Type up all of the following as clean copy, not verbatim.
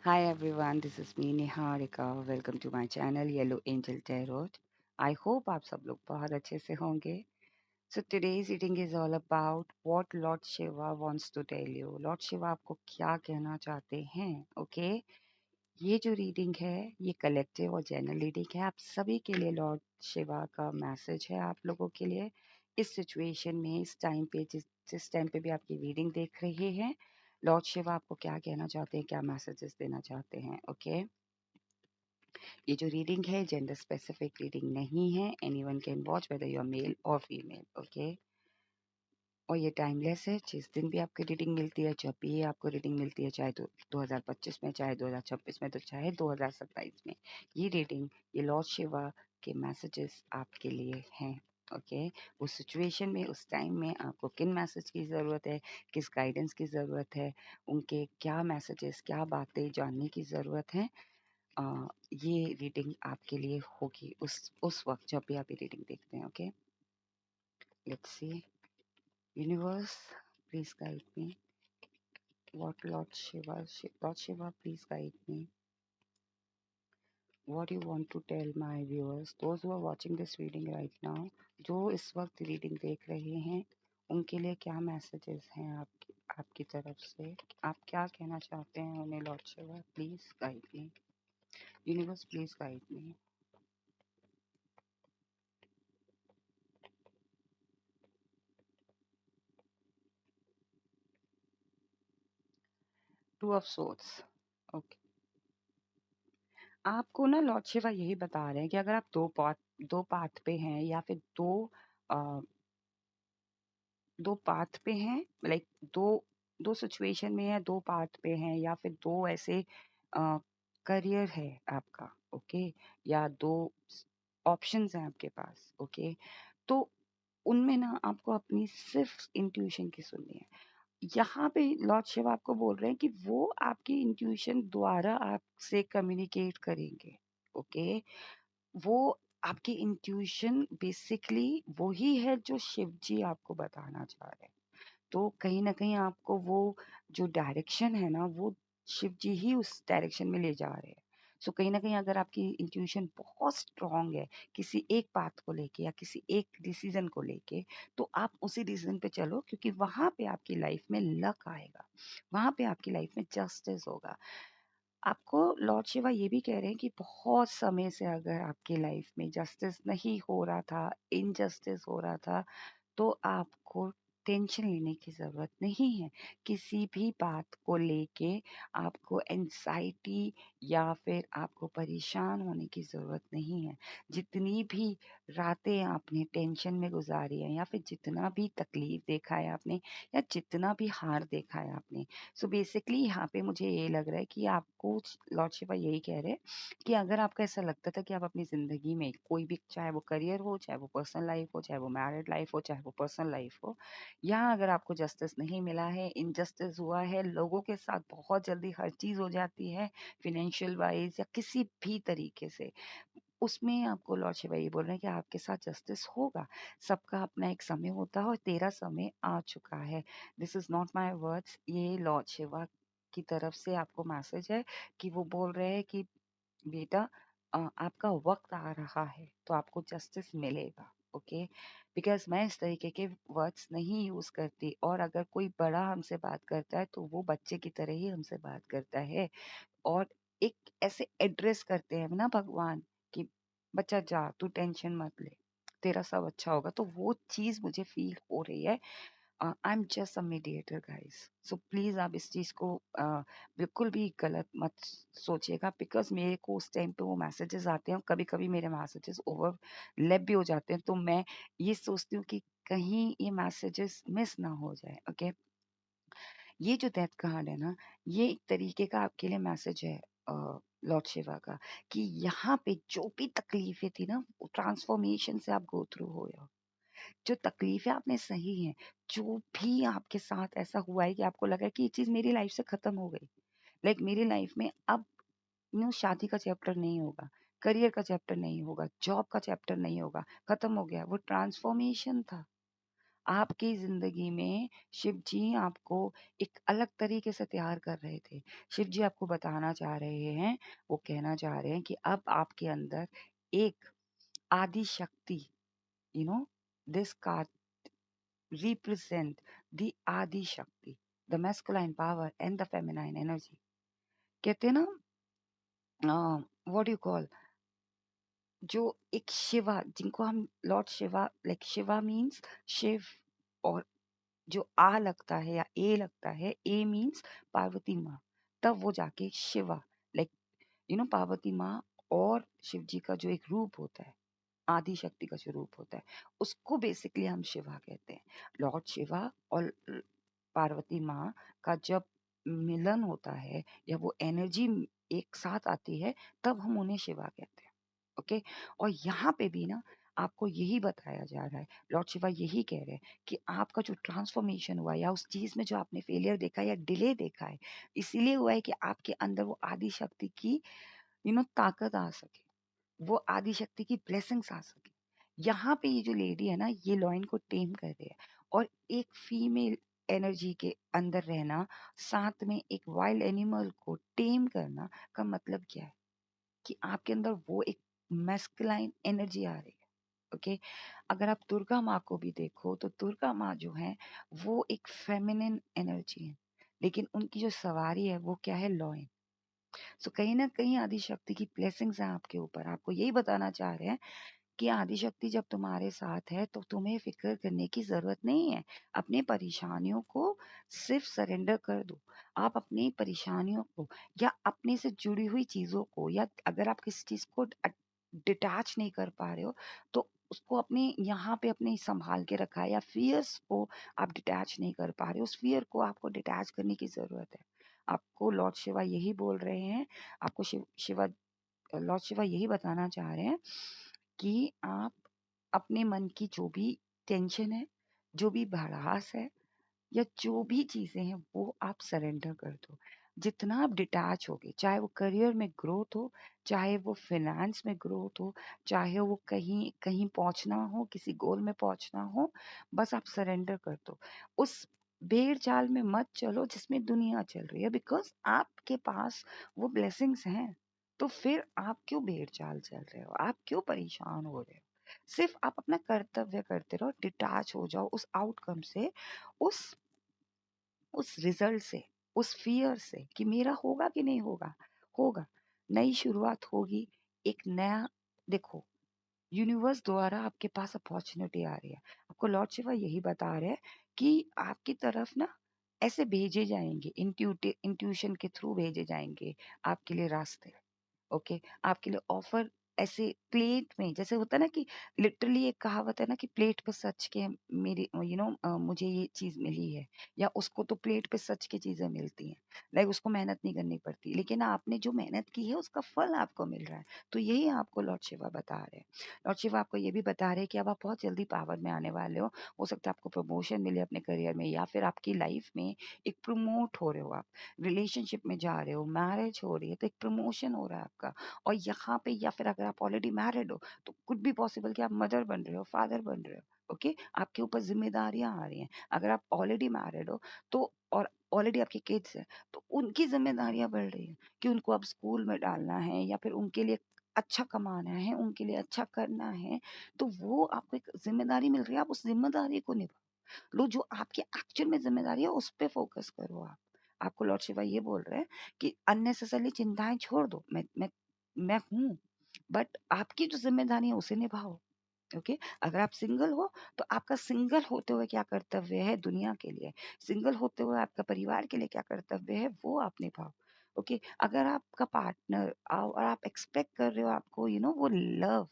Hi everyone, this is me Niharika. Welcome to my channel Yellow Angel Tarot. I hope आप सब लोग बहुत अच्छे से होंगे. So today's reading is all about what Lord Shiva wants to tell you. Lord Shiva आपको क्या कहना चाहते हैं? Okay? ये जो रीडिंग है ये कलेक्टिव और जनरल रीडिंग है. आप सभी के लिए लॉर्ड शिवा का मैसेज है आप लोगों के लिए. इस सिचुएशन में इस टाइम पे जिस टाइम पे भी आपकी रीडिंग देख रहे हैं, लॉर्ड शिवा आपको क्या कहना चाहते हैं, क्या मैसेजेस देना चाहते हैं. ओके, ये जो रीडिंग है जेंडर स्पेसिफिक रीडिंग नहीं है. Anyone can watch whether you are male और फीमेल. ओके, और ये टाइमलेस है. जिस दिन भी आपको रीडिंग मिलती है, जब भी आपको रीडिंग मिलती है, चाहे तो 2025 में, चाहे 2026 में, तो चाहे 2027 में, ये रीडिंग, ये लॉर्ड शिवा के मैसेजेस आपके लिए हैं. ओके, उस सिचुएशन में, उस टाइम में आपको किन मैसेज की ज़रूरत है, किस गाइडेंस की ज़रूरत है, उनके क्या मैसेजेस, क्या बातें जानने की ज़रूरत है, ये रीडिंग आपके लिए होगी उस वक्त जब भी आप ये रीडिंग देखते हैं. Okay, let's see. Universe, please guide me. What Lord Shiva, please guide me. What you want to tell my viewers, those who are watching this reading right now, जो इस वक्त रीडिंग देख रहे हैं, उनके लिए क्या मैसेजेस हैं आपकी तरफ से, आप क्या कहना चाहते हैं उन्हें. Lord Shiva, please guide me. Universe, please guide me. Two of swords. Okay, आपको ना लॉर्ड शिवा यही बता रहे हैं कि अगर आप दो पाथ पे हैं, या फिर दो पाथ पे हैं, लाइक दो दो सिचुएशन में है, दो पाथ पे हैं, या फिर दो ऐसे करियर है आपका. ओके, या दो ऑप्शंस हैं आपके पास. ओके, तो उनमें ना आपको अपनी सिर्फ इंट्यूशन की सुननी है. यहाँ पे लॉर्ड शिव आपको बोल रहे हैं कि वो आपकी इंट्यूशन द्वारा आपसे कम्युनिकेट करेंगे. ओके, वो आपकी इंट्यूशन बेसिकली वही है जो शिव जी आपको बताना चाह रहे हैं. तो कहीं न कहीं आपको वो जो डायरेक्शन है ना, वो शिव जी ही उस डायरेक्शन में ले जा रहे हैं. सो कहीं न कहीं अगर आपकी इंट्यूशन बहुत स्ट्रॉन्ग है, किसी एक पाथ को लेके या किसी एक डिसीज़न को लेके, तो आप उसी डिसीज़न पे चलो, क्योंकि वहाँ पे आपकी लाइफ में लक आएगा. वहाँ पे आपकी लाइफ में जस्टिस होगा. आपको लॉर्ड शिवा ये भी कह रहे हैं कि बहुत समय से अगर आपकी लाइफ में जस्टिस नहीं हो रहा था, इनजस्टिस हो रहा था, तो आपको टेंशन लेने की ज़रूरत नहीं है. किसी भी बात को लेके आपको एंग्ज़ायटी या फिर आपको परेशान होने की ज़रूरत नहीं है. जितनी भी रातें आपने टेंशन में गुज़ारी हैं, या फिर जितना भी तकलीफ़ देखा है आपने, या जितना भी हार देखा है आपने, सो बेसिकली यहाँ पे मुझे ये लग रहा है कि आपको लॉर्ड शिवा यही कह रहे हैं कि अगर आपको ऐसा लगता था कि आप अपनी ज़िंदगी में कोई भी, चाहे वो करियर हो, चाहे वो पर्सनल लाइफ हो, चाहे वो मैरिड लाइफ हो, चाहे वो पर्सनल लाइफ हो, यहाँ अगर आपको जस्टिस नहीं मिला है, इनजस्टिस हुआ है, लोगों के साथ बहुत जल्दी हर चीज़ हो जाती है, फाइनेंशियल वाइज या किसी भी तरीके से, उसमें आपको लॉर्ड शिवा ये बोल रहे हैं कि आपके साथ जस्टिस होगा. सबका अपना एक समय होता है और तेरा समय आ चुका है. This is not my words, ये लॉर्ड शिवा की तरफ से आपको मैसेज है कि वो बोल रहे हैं कि बेटा, आपका वक्त आ रहा है, तो आपको जस्टिस मिलेगा. ओके, बिकॉज मैं इस तरीके के वर्ड्स नहीं यूज करती, और अगर कोई बड़ा हमसे बात करता है तो वो बच्चे की तरह ही हमसे बात करता है, और एक ऐसे एड्रेस करते हैं ना भगवान कि बच्चा जा, तू टेंशन मत ले, तेरा सब अच्छा होगा. तो वो चीज मुझे फील हो रही है. I am just a mediator guys, so please आप इस चीज को बिल्कुल भी गलत मत सोचिएगा, बिकॉज मेरे को उस टाइम पे वो मैसेजेस आते हैं, कभी कभी मेरे मैसेजेस ओवरलैप भी हो जाते हैं, तो मैं ये सोचती हूँ कि कहीं ये मैसेजेस मिस ना हो जाए. ओके, ये जो डेथ कार्ड है ना, ये एक तरीके का आपके लिए मैसेज है लॉर्ड शिवा का, कि यहाँ पे जो भी तकलीफें थी ना, ट्रांसफॉर्मेशन से आप गो थ्रू हो, या जो तकलीफें आपने सही हैं, जो भी आपके साथ ऐसा हुआ है कि आपको लगा है कि ये चीज मेरी लाइफ से खत्म हो गई, लाइक मेरी लाइफ में अब शादी का चैप्टर नहीं होगा, करियर का चैप्टर नहीं होगा, जॉब का चैप्टर नहीं होगा, खत्म हो गया, वो ट्रांसफॉर्मेशन था. आपकी जिंदगी में शिव जी आपको एक अलग तरीके से तैयार कर रहे थे। शिव जी आपको बताना चाह रहे हैं, वो कहना चाह रहे हैं कि अब आपके अंदर एक आदि शक्ति, you know, this card represent the आदि शक्ति, the masculine power and the feminine energy। कहते हैं ना, व्हाट यू कॉल, जो एक शिवा, जिनको हम lord Shiva, like Shiva means Shiv, और जो आ लगता है या ए लगता है, ए मीन्स पार्वती माँ, तब वो जाके शिवा, लाइक पार्वती माँ और शिव जी का जो एक रूप होता है, आदि शक्ति का जो रूप होता है, उसको बेसिकली हम शिवा कहते हैं। लॉर्ड शिवा और पार्वती माँ का जब मिलन होता है या वो एनर्जी एक साथ आती है, तब हम उन्हें शिवा कहते हैं। ओके, और यहाँ पे भी ना आपको यही बताया जा रहा है, लॉर्ड शिवा यही कह रहे हैं कि आपका जो ट्रांसफॉर्मेशन हुआ या उस चीज में जो आपने फेलियर देखा या डिले देखा है, इसीलिए हुआ है कि आपके अंदर वो आदि शक्ति की ताकत आ सके, वो आदि शक्ति की ब्लेसिंग्स आ सके। यहाँ पे ये जो लेडी है ना, ये लॉयन को टेम कर रही है, और एक फीमेल एनर्जी के अंदर रहना, साथ में एक वाइल्ड एनिमल को टेम करना का मतलब क्या है कि आपके अंदर वो एक मैस्कुलाइन एनर्जी आ रही है। ओके, अगर आप दुर्गा माँ को भी देखो तो दुर्गा माँ जो है वो एक फेमिनिन एनर्जी है, लेकिन उनकी जो सवारी है वो क्या है, लॉयन। सो कहीं ना कहीं आदि शक्ति की ब्लेसिंग्स है आपके ऊपर। आपको यही बताना चाह रहे हैं कि आदि शक्ति जब तुम्हारे साथ है तो तुम्हें फिक्र करने की जरूरत नहीं है। अपनी परेशानियों को सिर्फ सरेंडर कर दो। आप अपनी परेशानियों को या अपने से जुड़ी हुई चीजों को, या अगर आप किसी चीज को डिटैच नहीं कर पा रहे हो तो उसको अपने यहाँ पे अपने संभाल के रखा है, या फियर्स को आप डिटैच नहीं कर पा रहे हो, उस फियर को आपको डिटैच करने की जरूरत है। आपको लॉर्ड शिवा यही बोल रहे हैं, आपको शिवा, लॉर्ड शिवा यही बताना चाह रहे हैं कि आप अपने मन की जो भी टेंशन है, जो भी भड़ास है, या जो भी चीजें हैं वो आप सरेंडर कर दो। जितना आप डिटैच होगे, चाहे वो करियर में ग्रोथ हो, चाहे वो फाइनेंस में ग्रोथ हो, चाहे वो कहीं कहीं पहुंचना हो, किसी गोल में पहुंचना हो, बस आप सरेंडर कर दो। उस भेड़ चाल में मत चलो जिसमें दुनिया चल रही है, बिकॉज आपके पास वो ब्लेसिंग्स हैं। तो फिर आप क्यों भेड़ चाल चल रहे हो, आप क्यों परेशान हो रहे हो? सिर्फ आप अपना कर्तव्य करते रहो, डिटैच हो जाओ उस आउटकम से, उस उस रिजल्ट से, उस फियर से कि मेरा होगा कि नहीं होगा। होगा, नई शुरुआत होगी, एक नया, देखो, यूनिवर्स द्वारा आपके पास अपॉर्चुनिटी आ रही है। आपको लॉर्ड शिवा यही बता रहे हैं कि आपकी तरफ ना ऐसे भेजे जाएंगे, इंट्यूशन के थ्रू भेजे जाएंगे आपके लिए रास्ते। ओके, आपके लिए ऑफर ऐसे प्लेट में, जैसे होता है ना कि लिटरली एक कहावत है ना कि प्लेट पे सच के मेरी मुझे ये चीज मिली है, या उसको तो प्लेट पे सच की चीजें मिलती हैं, लाइक उसको मेहनत नहीं करनी पड़ती, लेकिन आपने जो मेहनत की है उसका फल आपको मिल रहा है। तो यही आपको लॉर्ड शिवा बता रहे हैं। लॉर्ड शिवा आपको ये भी बता रहे हैं कि अब आप बहुत जल्दी पावर में आने वाले हो सकता है आपको प्रमोशन मिले अपने करियर में, या फिर आपकी लाइफ में एक प्रमोट हो रहे हो आप, रिलेशनशिप में जा रहे हो, मैरिज हो रही है तो एक प्रमोशन हो रहा है आपका। और यहाँ पे, या फिर अगर आप ऑलरेडी मैरिड हो तो कुछ भी पॉसिबल कि आप मदर बन रहे हो, फादर बन रहे हो। ओके, आपके ऊपर जिम्मेदारियां आ रही हैं। अगर आप ऑलरेडी मैरिड हो तो, और ऑलरेडी आपके किड्स हैं, तो उनकी जिम्मेदारियां बढ़ रही हैं कि उनको अब स्कूल में डालना है, या फिर उनके लिए अच्छा कमाना है, उनके लिए अच्छा करना है। तो वो आपको एक जिम्मेदारी मिल रही है, आप उस जिम्मेदारी को निभाओ। लो, जो आपकी एक्चुअल में जिम्मेदारी है उस पे फोकस करो आप। आपको लॉर्ड शिवा ये बोल रहे हैं कि अननेसेसरली चिंताएं छोड़ दो, मैं हूं, बट आपकी जो जिम्मेदारी है उसे निभाओ। ओके, अगर आप सिंगल हो तो आपका सिंगल होते हुए क्या कर्तव्य है दुनिया के लिए, सिंगल होते हुए आपका परिवार के लिए क्या कर्तव्य है वो आप निभाओ। ओके, अगर आपका पार्टनर और आप एक्सपेक्ट कर रहे हो आपको वो लव,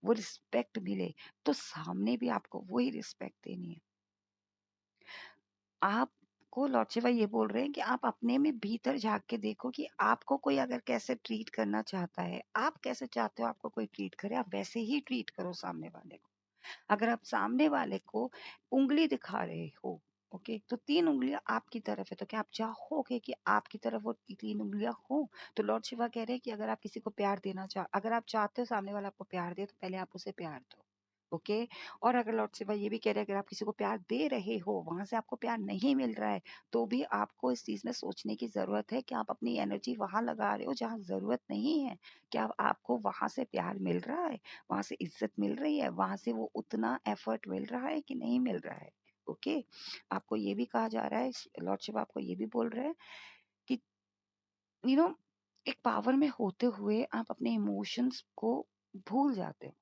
वो रिस्पेक्ट मिले, तो सामने भी आपको वही रिस्पेक्ट देनी है। आपको लॉर्ड शिवा ये बोल रहे हैं कि आप अपने में भीतर झांक के देखो कि आपको कोई अगर कैसे ट्रीट करना चाहता है, आप कैसे चाहते हो आपको कोई ट्रीट करे, आप वैसे ही ट्रीट करो सामने वाले को। अगर आप सामने वाले को उंगली दिखा रहे हो, ओके, तो 3 उंगलियां आपकी तरफ है, तो क्या आप चाहोगे कि आपकी तरफ वो 3 उंगलियां हो? तो लॉर्ड शिवा कह रहे हैं कि अगर आप किसी को प्यार देना अगर आप चाहते हो सामने वाला आपको प्यार दे, तो पहले आप उसे प्यार दो। ओके। और अगर लॉर्ड शिवा ये भी कह रहे हैं, अगर आप किसी को प्यार दे रहे हो, वहां से आपको प्यार नहीं मिल रहा है, तो भी आपको इस चीज में सोचने की जरूरत है कि आप अपनी एनर्जी वहां लगा रहे हो जहां जरूरत नहीं है। क्या आपको वहां से प्यार मिल रहा है, वहां से इज्जत मिल रही है, वहां से वो उतना एफर्ट मिल रहा है कि नहीं मिल रहा है? ओके। आपको ये भी कहा जा रहा है, लॉर्ड शिवा आपको ये भी बोल रहे हैं कि यू नो एक पावर में होते हुए आप अपने इमोशंस को भूल जाते हो,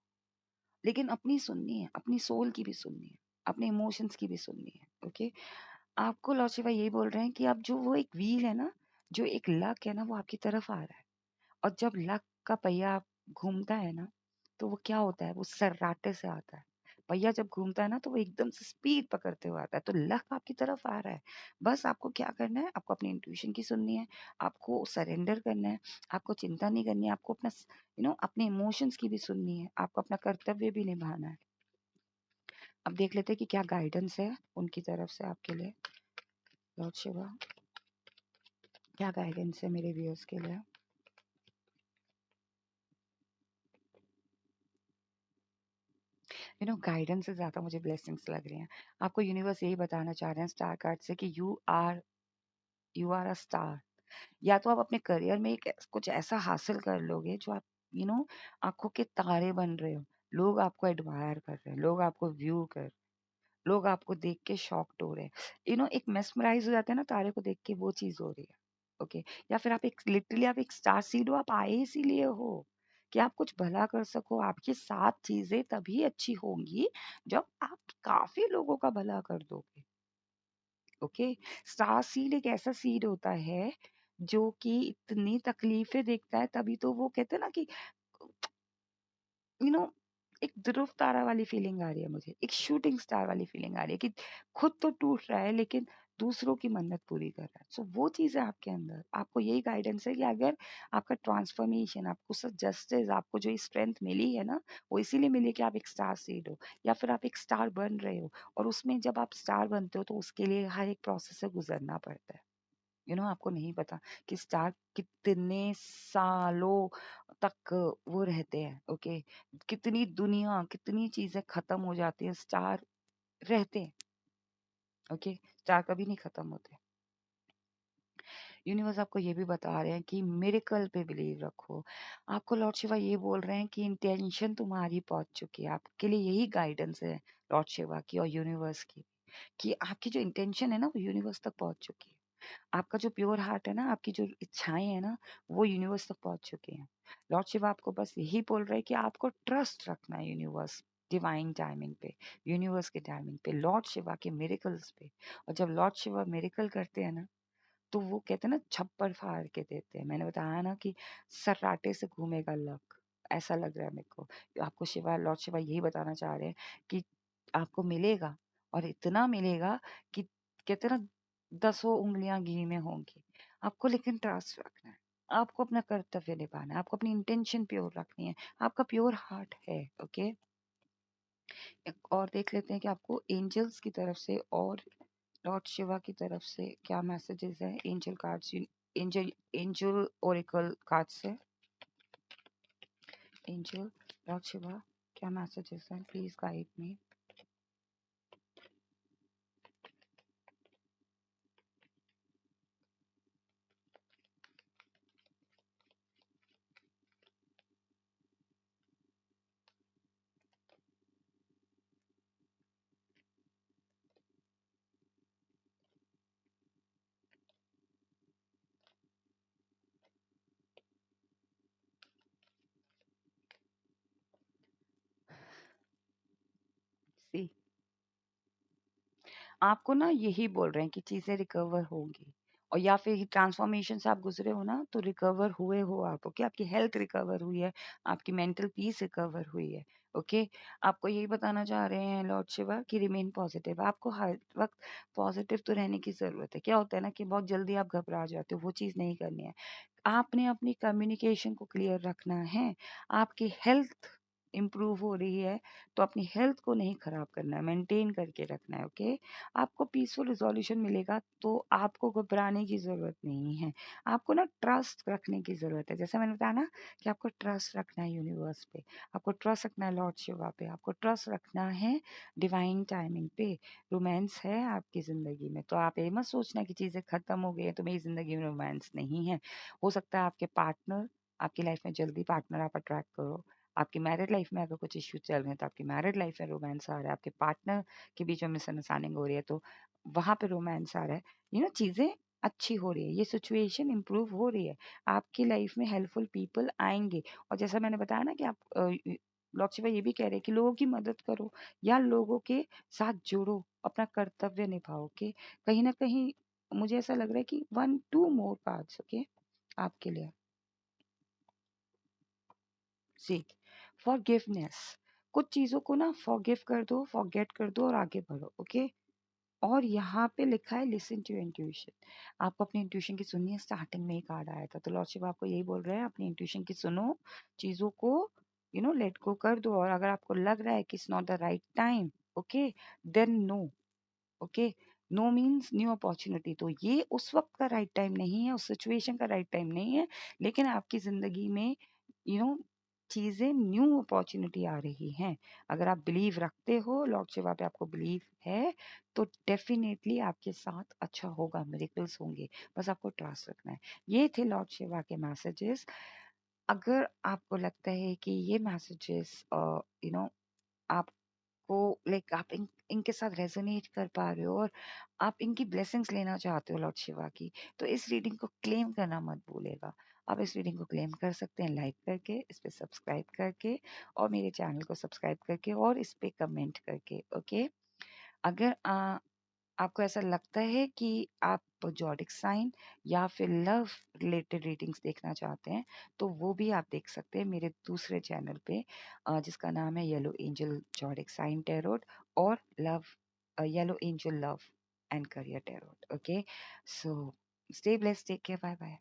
लेकिन अपनी सुननी है, अपनी सोल की भी सुननी है, अपने इमोशंस की भी सुननी है। ओके। आपको लॉर्ड शिवा यही बोल रहे हैं कि अब जो वो एक व्हील है ना, जो एक लक है ना, वो आपकी तरफ आ रहा है। और जब लक का पहिया घूमता है ना, तो वो क्या होता है, वो सर्राटे से आता है। पहिया जब घूमता है ना, तो वो एकदम से स्पीड पकड़ते हुए आता है, तो लक आपकी तरफ आ रहा है। बस आपको क्या करना है, आपको अपनी इंट्यूशन की सुननी है, आपको सरेंडर करना है, आपको चिंता नहीं करनी है, आपको अपना अपने इमोशंस की भी सुननी है, आपको अपना कर्तव्य भी निभाना है। अब देख लेते हैं कि क्या गाइडेंस है उनकी तरफ से आपके लिए। लॉर्ड शिवा, क्या गाइडेंस है मेरे व्यूअर्स के लिए? गाइडेंस से ज्यादा मुझे ब्लेसिंग्स लग रही हैं। आपको यूनिवर्स यही बताना चाह रहे हैं स्टार कार्ड से कि यू आर अ स्टार। या तो आप अपने करियर में एक कुछ ऐसा हासिल कर लोगे जो आप यू नो आंखों के तारे बन रहे हो। लोग आपको एडमायर कर रहे हैं, लोग आपको व्यू कर, लोग आपको देख के शॉक्ड हो रहे हैं। एक मेस्मराइज हो जाते हैं ना तारे को देख के, वो चीज हो रही है। ओके। या फिर आप एक लिटरली आप एक स्टार सीड हो, आप आए इसीलिए हो कि आप कुछ भला कर सको। आपके साथ चीजें तभी अच्छी होंगी जब आप काफी लोगों का भला कर दोगे। ओके। स्टार सीड एक ऐसा सीड होता है जो कि इतनी तकलीफें देखता है, तभी तो वो कहते हैं ना कि यू नो एक ध्रुव तारा वाली फीलिंग आ रही है मुझे, एक शूटिंग स्टार वाली फीलिंग आ रही है कि खुद तो टूट रहा है लेकिन दूसरों की मन्नत पूरी कर रहा है। सो वो चीज है आपके अंदर। आपको यही गाइडेंस है कि अगर आपका ट्रांसफॉर्मेशन, आपको सब जस्टिस, आपको जो स्ट्रेंथ मिली है ना, वो इसीलिए मिली कि आप एक स्टार सीड हो या फिर आप एक स्टार बन रहे हो। और उसमें जब आप स्टार बनते हो तो उसके लिए हर एक प्रोसेस से गुजरना पड़ता है। आपको नहीं पता कि स्टार कितने सालों तक वो रहते हैं। ओके। कितनी दुनिया, कितनी चीजें खत्म हो जाती है, स्टार रहते हैं। ओके। स्टार कभी नहीं खत्म होते। यूनिवर्स आपको ये भी बता रहे हैं कि मिरेकल पे बिलीव रखो। आपको लॉर्ड शिवा ये बोल रहे हैं कि इंटेंशन तुम्हारी पहुंच चुकी है। आपके लिए यही गाइडेंस है लॉर्ड शिवा की और यूनिवर्स की, कि आपकी जो इंटेंशन है ना, वो यूनिवर्स तक पहुंच चुकी है। आपका जो प्योर हार्ट है ना, आपकी जो इच्छाएं है ना, वो यूनिवर्स तक पहुंच चुकी हैं। लॉर्ड शिवा आपको बस यही बोल रहे हैं कि आपको ट्रस्ट रखना है यूनिवर्स, डिवाइन टाइमिंग पे, यूनिवर्स के टाइमिंग पे, लॉर्ड शिवा के मिरेकल्स पे। और जब लॉर्ड शिवा मिरेकल करते हैं ना, तो वो कहते हैं ना, छप्पर फाड़ के देते हैं। मैंने बताया ना कि सर्राटे से घूमेगा लक, ऐसा लग रहा है मेरे को। आपको शिवा, लॉर्ड शिवा यही बताना चाह रहे हैं कि आपको मिलेगा, और इतना मिलेगा कि कहते हैं ना, दसों उंगलियां घी में होंगी। आपको लेकिन ट्रस्ट रखना है, आपको अपना कर्तव्य निभाना है, आपको अपनी इंटेंशन प्योर रखनी है, आपका प्योर हार्ट है। ओके। एक और देख लेते हैं कि आपको एंजल्स की तरफ से और लॉर्ड शिवा की तरफ से क्या मैसेजेस है angel cards, angel Oracle card से। एंजल, लॉर्ड शिवा, क्या मैसेजेस हैं, प्लीज गाइड मी। सी, आपको ना यही बोल रहे हैं कि चीजें रिकवर होंगी, और या फिर ट्रांसफॉर्मेशन से आप गुजरे हो ना, तो रिकवर हुए हो आप। ओके। आपकी हेल्थ रिकवर हुई है, आपकी मेंटल पीस रिकवर हुई है। ओके। आपको यही बताना चाह रहे हैं लॉर्ड शिवा कि रिमेन पॉजिटिव। आपको हर वक्त पॉजिटिव तो रहने की जरूरत है। क्या होता है ना कि बहुत जल्दी आप घबरा जाते हो, वो चीज नहीं करनी है। आपने अपनी कम्युनिकेशन को क्लियर रखना है। आपकी हेल्थ इम्प्रूव हो रही है तो अपनी हेल्थ को नहीं खराब करना है, मेंटेन करके रखना है। ओके, आपको पीसफुल रिजोल्यूशन मिलेगा तो आपको घबराने की ज़रूरत नहीं है। आपको ना ट्रस्ट रखने की ज़रूरत है। जैसे मैंने बताया ना कि आपको ट्रस्ट रखना है यूनिवर्स पे, आपको ट्रस्ट रखना है लॉर्ड शिवा पे, आपको ट्रस्ट रखना है डिवाइन टाइमिंग पे। रोमांस है आपकी ज़िंदगी में, तो आप ये मत सोचना कि चीज़ें ख़त्म हो गई हैं तो मेरी ज़िंदगी में रोमांस नहीं है। हो सकता है आपके पार्टनर आपकी लाइफ में जल्दी पार्टनर आप अट्रैक्ट करो। आपकी मैरिड लाइफ में अगर कुछ इश्यू चल रहे हैं तो आपकी मैरिड लाइफ में रोमांस आ रहा है। आपके पार्टनर के बीच में मिसअंडरस्टैंडिंग हो रही है तो वहां पे रोमांस आ रहा है। चीजें अच्छी हो रही है, ये सिचुएशन इंप्रूव हो रही है, आपकी लाइफ में हेल्पफुल पीपल आएंगे। और जैसा मैंने बताया ना कि आप लॉर्ड शिवा ये भी कह रहे हैं कि लोगों की मदद करो या लोगों के साथ जुड़ो, अपना कर्तव्य निभाओ। ओके, कहीं ना कहीं मुझे ऐसा लग रहा है कि 1 2 मोर पार्ट्स ओके आपके लिए। सी, फॉरगिवनेस, कुछ चीजों को ना फॉरगिव कर दो, फॉरगेट कर दो और आगे बढ़ो। ओके, और यहाँ पे लिखा है लिसन टू इंट्यूशन। आपको अपनी इंट्यूशन की सुननी है। स्टार्टिंग में ही कार्ड आया था तो लॉर्ड शिव आपको यही बोल रहे हैं, अपनी इंट्यूशन की सुनो, चीजों को लेट गो कर दो। और अगर आपको लग रहा है कि it's not the right time, okay, then no. Okay, no means new opportunity. तो ये उस वक्त का राइट टाइम नहीं है, उस सिचुएशन का राइट टाइम नहीं है, लेकिन आपकी जिंदगी में यू नो चीजें न्यू अपॉर्चुनिटी आ रही हैं। अगर आप बिलीव रखते हो, लॉर्ड शिवा पे आपको बिलीव है, तो डेफिनेटली आपके साथ अच्छा होगा, मिरेकल्स होंगे। बस आपको ट्रस्ट रखना है। ये थे लॉर्ड शिवा के मैसेजेस। अगर आपको लगता है कि ये मैसेजेस आपको लाइक आप इनके साथ रेजोनेट कर पा रहे हो और आप इनकी ब्लेसिंग्स लेना चाहते हो लॉर्ड शिवा की, तो इस रीडिंग को क्लेम करना मत भूलेगा। आप इस रीडिंग को क्लेम कर सकते हैं लाइक करके, इस पे सब्सक्राइब करके, और मेरे चैनल को सब्सक्राइब करके, और इस पे कमेंट करके। ओके, अगर आपको ऐसा लगता है कि आप जॉडिक साइन या फिर लव रिलेटेड रीडिंग्स देखना चाहते हैं, तो वो भी आप देख सकते हैं मेरे दूसरे चैनल पे, जिसका नाम है yellow angel zodiac sign tarot और love yellow angel love and career tarot. Okay, so stay blessed, take care, bye bye.